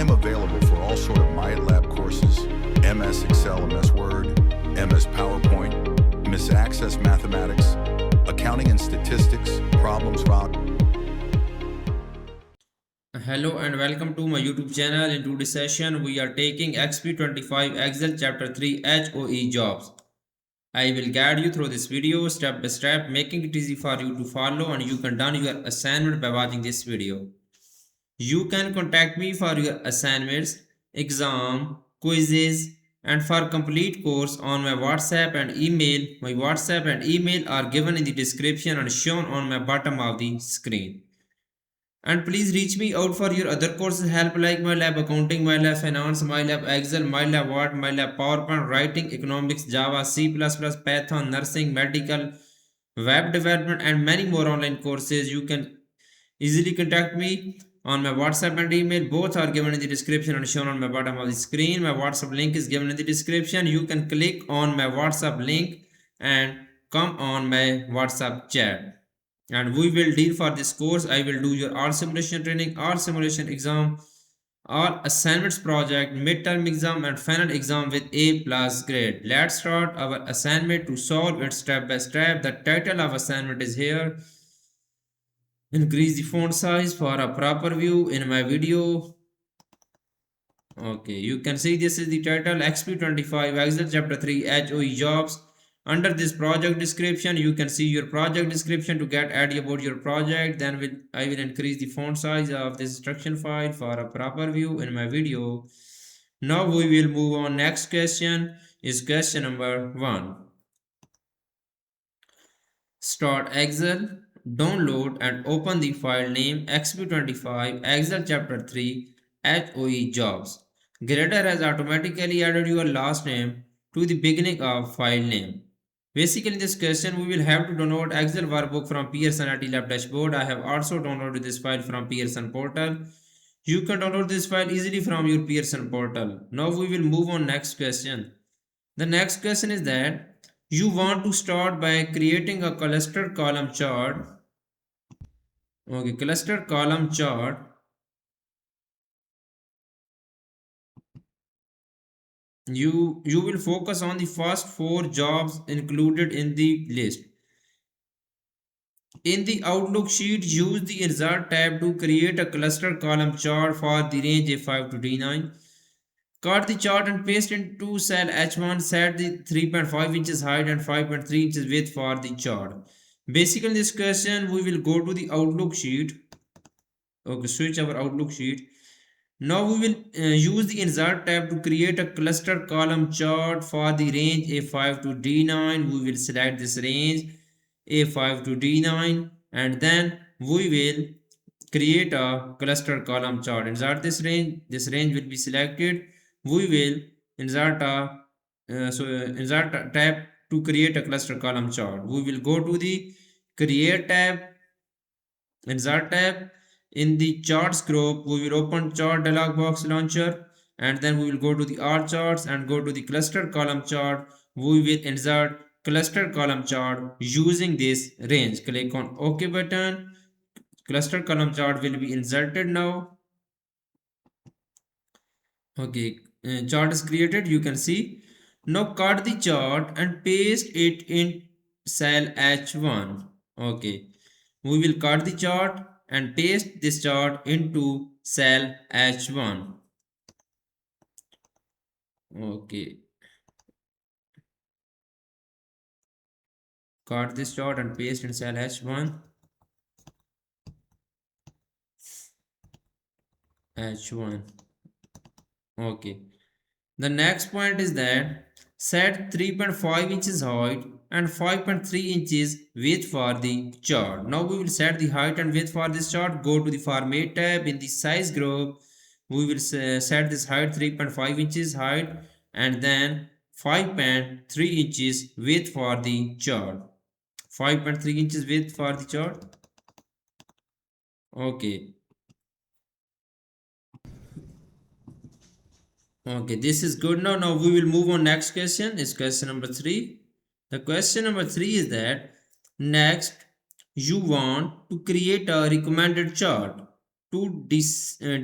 I'm available for all sort of MyLab courses, MS Excel, MS Word, MS PowerPoint, MS Access Mathematics, Accounting and Statistics, Problems Rock. Hello and welcome to my YouTube channel. In today's session, we are taking Exp25 Excel Chapter 3 HOE Jobs. I will guide you through this video step by step, making it easy for you to follow, and you can done your assignment by watching this video. You can contact me for your assignments, exam, quizzes, and for complete course on my WhatsApp and email. My WhatsApp and email are given in the description and shown on my bottom of the screen. And please reach me out for your other courses help like MyLab Accounting, MyLab Finance, MyLab Excel, MyLab Word, MyLab PowerPoint, Writing, Economics, Java, C++, Python, Nursing, Medical, Web Development, and many more online courses. You can easily contact me on my WhatsApp and email. Both are given in the description and shown on my bottom of the screen. My WhatsApp link is given in the description. You can click on my WhatsApp link and come on my WhatsApp chat. And we will deal for this course. I will do your all simulation training, all simulation exam, all assignments project, midterm exam and final exam with A+ grade. Let's start our assignment to solve it step by step. The title of assignment is here. Increase the font size for a proper view in my video. Okay, you can see this is the title Exp25 Excel Chapter 3 HOE Jobs. Under this project description, you can see your project description to get idea about your project. Then I will increase the font size of this instruction file for a proper view in my video. Now we will move on. Next question is question number 1. Start Excel, download and open the file name Exp25 Excel Chapter 3 HOE Jobs. Grader has automatically added your last name to the beginning of file name. Basically, in this question, we will have to download Excel workbook from Pearson IT Lab dashboard. I have also downloaded this file from Pearson portal. You can download this file easily from your Pearson portal. Now we will move on next question. The next question is that you want to start by creating a cluster column chart. Okay, cluster column chart. You will focus on the first 4 jobs included in the list. In the Outlook sheet, use the Insert tab to create a cluster column chart for the range A5 to D9. Cut the chart and paste into cell H1. Set the 3.5 inches height and 5.3 inches width for the chart. Basically, in this question, we will go to the Outlook sheet. Okay, switch our Outlook sheet. Now we will use the Insert tab to create a cluster column chart for the range A5 to D9. We will select this range A5 to D9 and then we will create a cluster column chart. Insert this range will be selected. We will insert insert tab to create a cluster column chart. We will go to the create tab, insert tab. In the charts group, we will open chart dialog box launcher and then we will go to the all charts and go to the cluster column chart. We will insert cluster column chart using this range. Click on OK button. Cluster column chart will be inserted now. Okay, chart is created. You can see. Now cut the chart and paste it in cell H1. Okay, we will cut the chart and paste this chart into cell H1. Okay, cut this chart and paste in cell H1. Okay, the next point is that set 3.5 inches height and 5.3 inches width for the chart. Now we will set the height and width for this chart. Go to the format tab. In the size group, we will set this height 3.5 inches height and then 5.3 inches width for the chart. 5.3 inches width for the chart. Okay. Okay, this is good. Now we will move on. Next question is question number 3. The question number 3 is that next you want to create a recommended chart to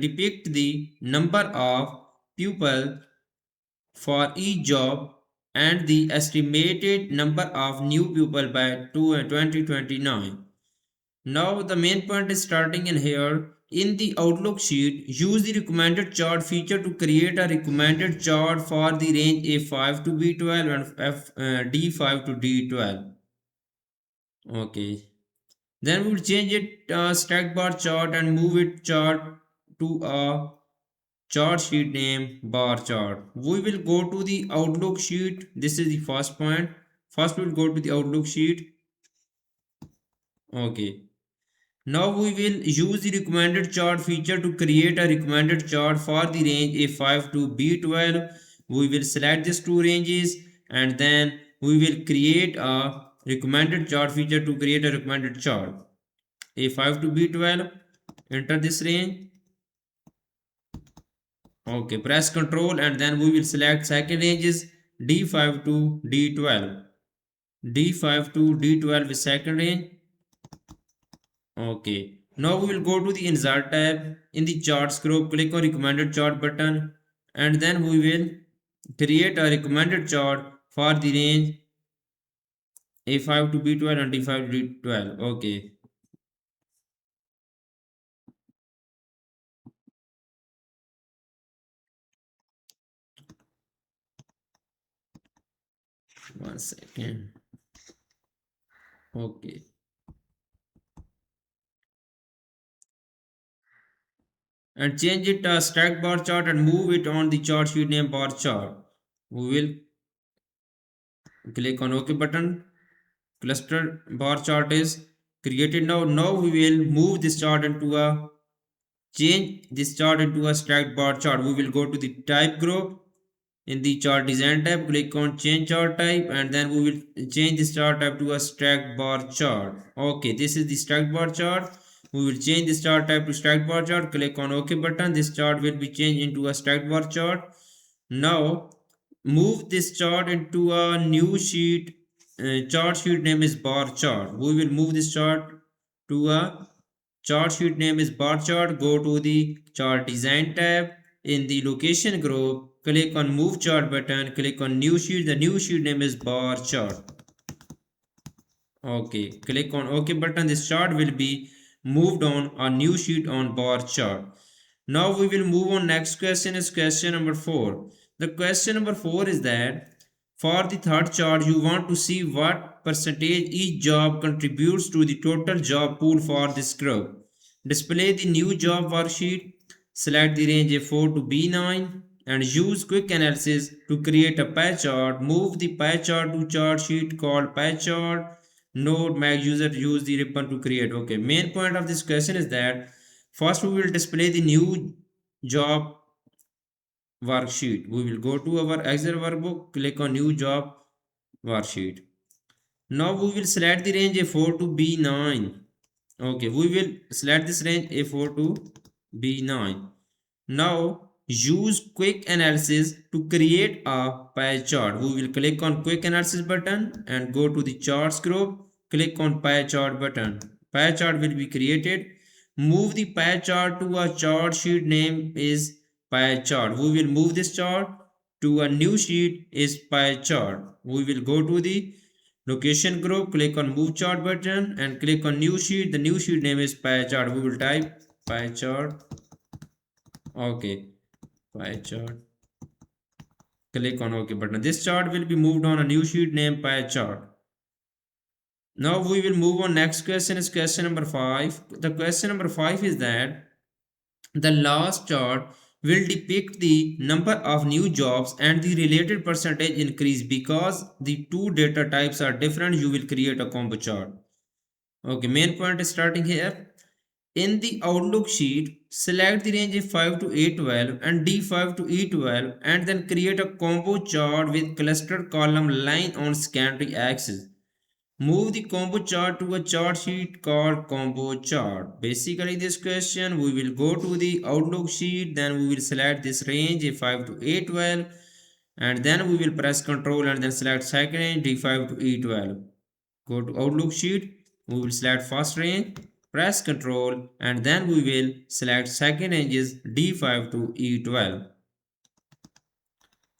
depict the number of people for each job and the estimated number of new people by 2029. Now the main point is starting in here. In the Outlook sheet, use the recommended chart feature to create a recommended chart for the range A5 to B12 and D5 to D12. Okay. Then we will change it stack bar chart and move it chart to a chart sheet name bar chart. We will go to the Outlook sheet. This is the first point. First we will go to the Outlook sheet. Okay. Now we will use the recommended chart feature to create a recommended chart for the range A5 to B12. We will select these two ranges and then we will create a recommended chart feature to create a recommended chart. A5 to B12, enter this range. Okay, press Ctrl and then we will select second range is D5 to D12. D5 to D12 is second range. Okay, now we will go to the insert tab. In the charts group, click on recommended chart button and then we will create a recommended chart for the range A5 to B12 and D5 to D12. Okay. One second. Okay. And change it to stack bar chart and move it on the chart sheet name bar chart. We will click on OK button. Cluster bar chart is created now. Now we will move this chart into a change this chart into a stacked bar chart. We will go to the type group. In the chart design tab, click on change chart type and then we will change this chart type to a stacked bar chart. Okay, this is the stacked bar chart. We will change this chart type to stacked bar chart. Click on OK button. This chart will be changed into a stacked bar chart. Now move this chart into a new sheet. Chart sheet name is bar chart. We will move this chart to a chart sheet name is bar chart. Go to the chart design tab. In the location group, click on move chart button. Click on new sheet. The new sheet name is bar chart. Okay, click on OK button. This chart will be moved on a new sheet on bar chart. Now we will move on. Next question is question number 4. The question number 4 is that for the third chart you want to see what percentage each job contributes to the total job pool for this group. Display the new job worksheet. Select the range A4 to B9 and use quick analysis to create a pie chart. Move the pie chart to chart sheet called pie chart. Note make user use the ribbon to create. Okay, main point of this question is that first we will display the new job worksheet. We will go to our Excel workbook, click on new job worksheet. Now we will select the range A4 to B9. Okay, we will select this range A4 to B9. Now use quick analysis to create a pie chart. We will click on quick analysis button and go to the charts group. Click on pie chart button. Pie chart will be created. Move the pie chart to a chart sheet name is pie chart. We will move this chart to a new sheet is pie chart. We will go to the location group, click on move chart button and click on new sheet. The new sheet name is pie chart. We will type pie chart. Okay, pie chart. Click on OK button. This chart will be moved on a new sheet named pie chart. Now we will move on. Next question is question number 5. The question number 5 is that the last chart will depict the number of new jobs and the related percentage increase. Because the two data types are different, you will create a combo chart. Okay, main point is starting here. In the Outlook sheet, select the range A5 to A12 and D5 to E12 and then create a combo chart with clustered column line on secondary axis. Move the combo chart to a chart sheet called combo chart. Basically this question, we will go to the Outlook sheet, then we will select this range A5 to A12 and then we will press Ctrl and then select second range D5 to E12. Go to Outlook sheet, we will select first range press Ctrl, and then we will select second ranges D5 to E12.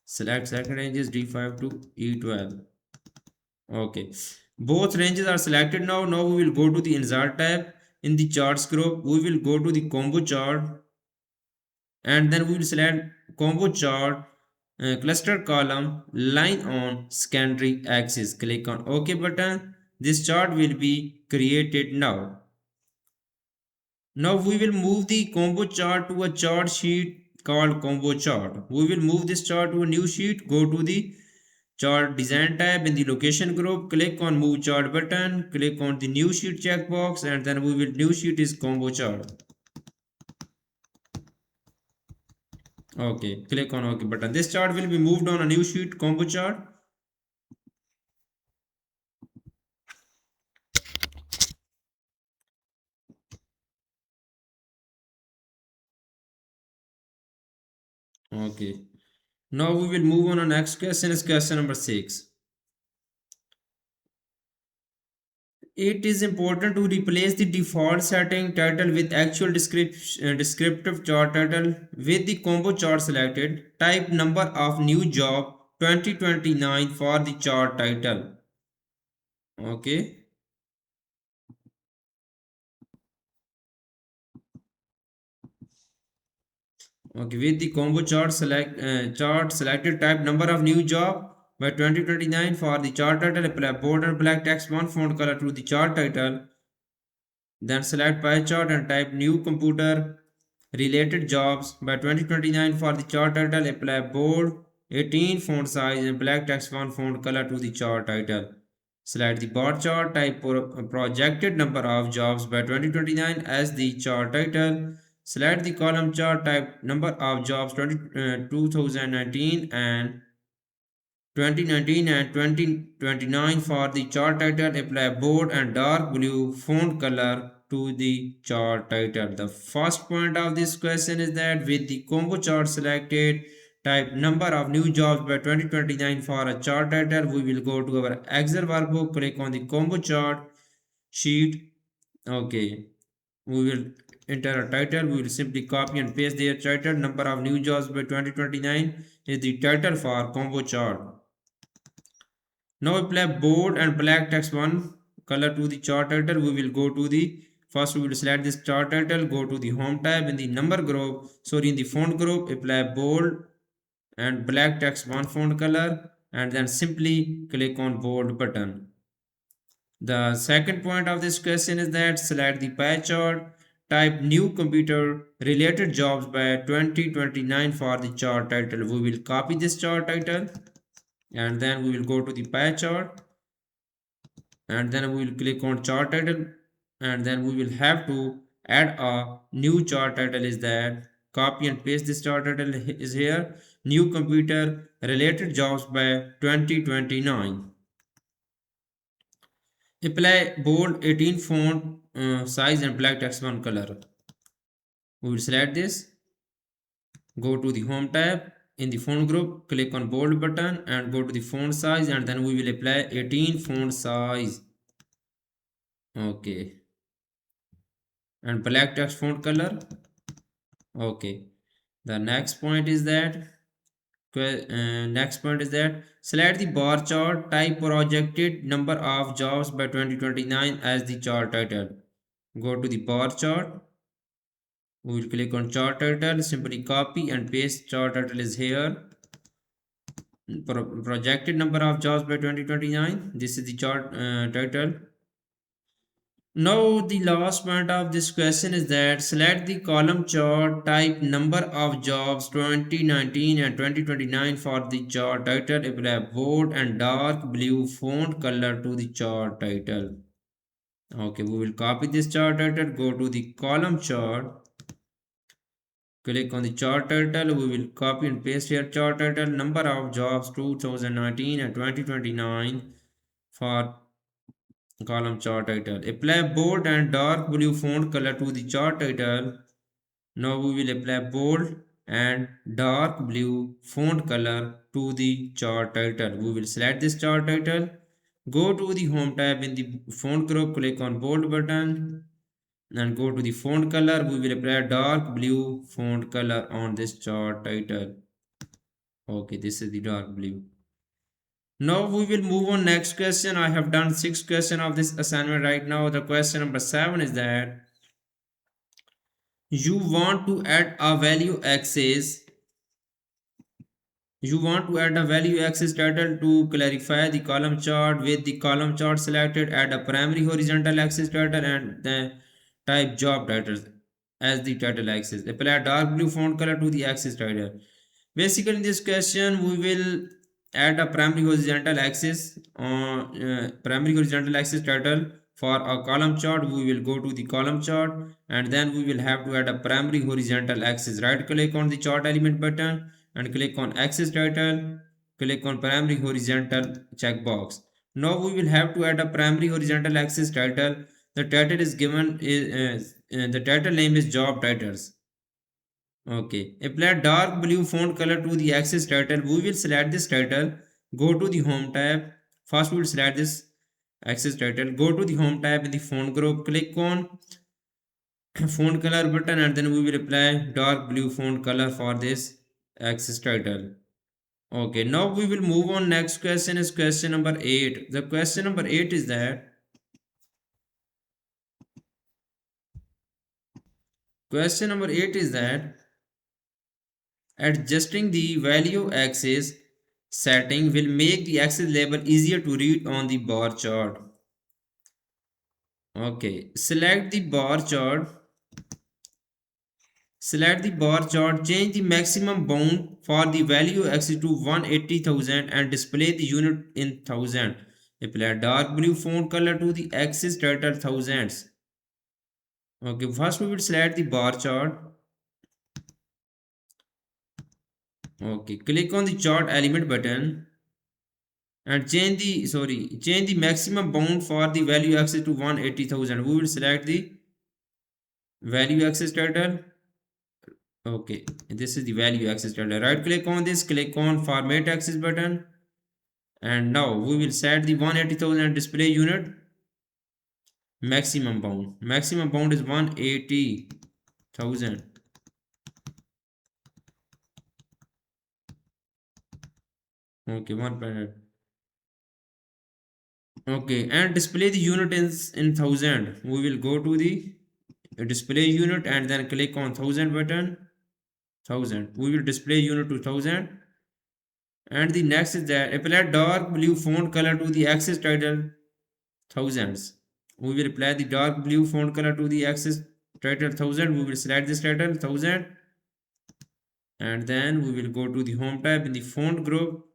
Select second ranges D5 to E12. Okay, both ranges are selected now. Now we will go to the insert tab. In the charts group, we will go to the combo chart, and then we will select combo chart, cluster column, line on secondary axis. Click on OK button. This chart will be created now. Now we will move the combo chart to a chart sheet called combo chart. We will move this chart to a new sheet. Go to the chart design tab in the location group. Click on move chart button. Click on the new sheet checkbox, and then we will new sheet is combo chart. Okay, click on OK button. This chart will be moved on a new sheet combo chart. Okay. Now we will move on to next question is question number 6. It is important to replace the default setting title with actual descriptive chart title. With the combo chart selected, type number of new job 2029 for the chart title. Okay. Okay, with the combo chart chart selected, type number of new job by 2029 for the chart title. Apply bold and black text one font color to the chart title. Then select pie chart and type new computer related jobs by 2029 for the chart title. Apply bold 18 font size and black text one font color to the chart title. Select the bar chart, type projected number of jobs by 2029 as the chart title. Select the column chart, type number of jobs 2019 and 2019 and 2029 for the chart title. Apply bold and dark blue font color to the chart title. The first point of this question is that with the combo chart selected, type number of new jobs by 2029 for a chart title. We will go to our Excel workbook, click on the combo chart sheet. Okay, we will enter a title. We will simply copy and paste their title. Number of new jobs by 2029 is the title for combo chart. Now apply bold and black text one color to the chart title. We will go to the first, we will select this chart title, go to the home tab in the number group, sorry, in the font group, apply bold and black text one font color, and then simply click on bold button. The second point of this question is that select the pie chart, type new computer related jobs by 2029 for the chart title. We will copy this chart title, and then we will go to the pie chart, and then we will click on chart title, and then we will have to add a new chart title. Is that copy and paste this chart title is here, new computer related jobs by 2029. Apply bold 18 font size and black text one color. We will select this, go to the home tab, in the font group, click on bold button and go to the font size, and then we will apply 18 font size. Okay, and black text font color. Okay, the next point is that select the bar chart, type projected number of jobs by 2029 as the chart title. Go to the bar chart, we will click on chart title, simply copy and paste chart title is here. Projected number of jobs by 2029, this is the chart title. Now the last point of this question is that select the column chart, type number of jobs 2019 and 2029 for the chart title. Apply bold and dark blue font color to the chart title. Okay, we will copy this chart title, go to the column chart, click on the chart title, we will copy and paste here chart title, number of jobs 2019 and 2029 for column chart title. Apply bold and dark blue font color to the chart title. Now we will apply bold and dark blue font color to the chart title. We will select this chart title, go to the home tab in the font group, click on bold button, and go to the font color. We will apply dark blue font color on this chart title. Okay, this is the dark blue. Now we will move on next question. I have done 6 questions of this assignment right now. The question number 7 is that you want to add a value axis. You want to add a value axis title to clarify the column chart. With the column chart selected, add a primary horizontal axis title and the type job titles as the title axis. Apply dark blue font color to the axis title. Basically, in this question, we will add a primary horizontal axis title for a column chart. We will go to the column chart and then we will have to add a primary horizontal axis. Right click on the chart element button and click on axis title. Click on primary horizontal checkbox. Now we will have to add a primary horizontal axis title. The title is given the title name is job titles. Okay, apply dark blue font color to the axis title. We will select this title. Go to the home tab. First we will select this axis title. Go to the home tab in the font group. Click on font color button and then we will apply dark blue font color for this axis title. Okay, now we will move on. Next question is question number 8. The question number 8 is that adjusting the value axis setting will make the axis label easier to read on the bar chart. Okay, select the bar chart. Change the maximum bound for the value axis to 180,000 and display the unit in thousand. Apply dark blue font color to the axis title thousands. Okay, first we will select the bar chart. Okay, click on the chart element button and change the maximum bound for the value axis to 180,000. We will select the value axis title. Okay, this is the value axis title. Right click on this, click on format axis button, and now we will set the 180,000 display unit maximum bound. Maximum bound is 180,000. Okay, 1 minute. Okay, and display the unit in thousand. We will go to the display unit and then click on thousand button. Thousand. We will display unit to thousand. And the next is that apply dark blue font color to the axis title thousands. We will apply the dark blue font color to the axis title thousand. We will select this title thousand. And then we will go to the home tab in the font group.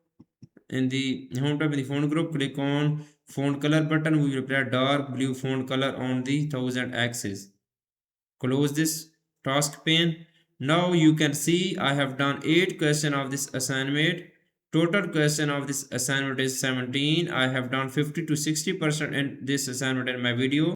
Click on font color button. We will apply dark blue font color on the thousand axis. Close this task pane. Now you can see I have done 8 questions of this assignment. Total question of this assignment is 17. I have done 50 to 60% in this assignment in my video.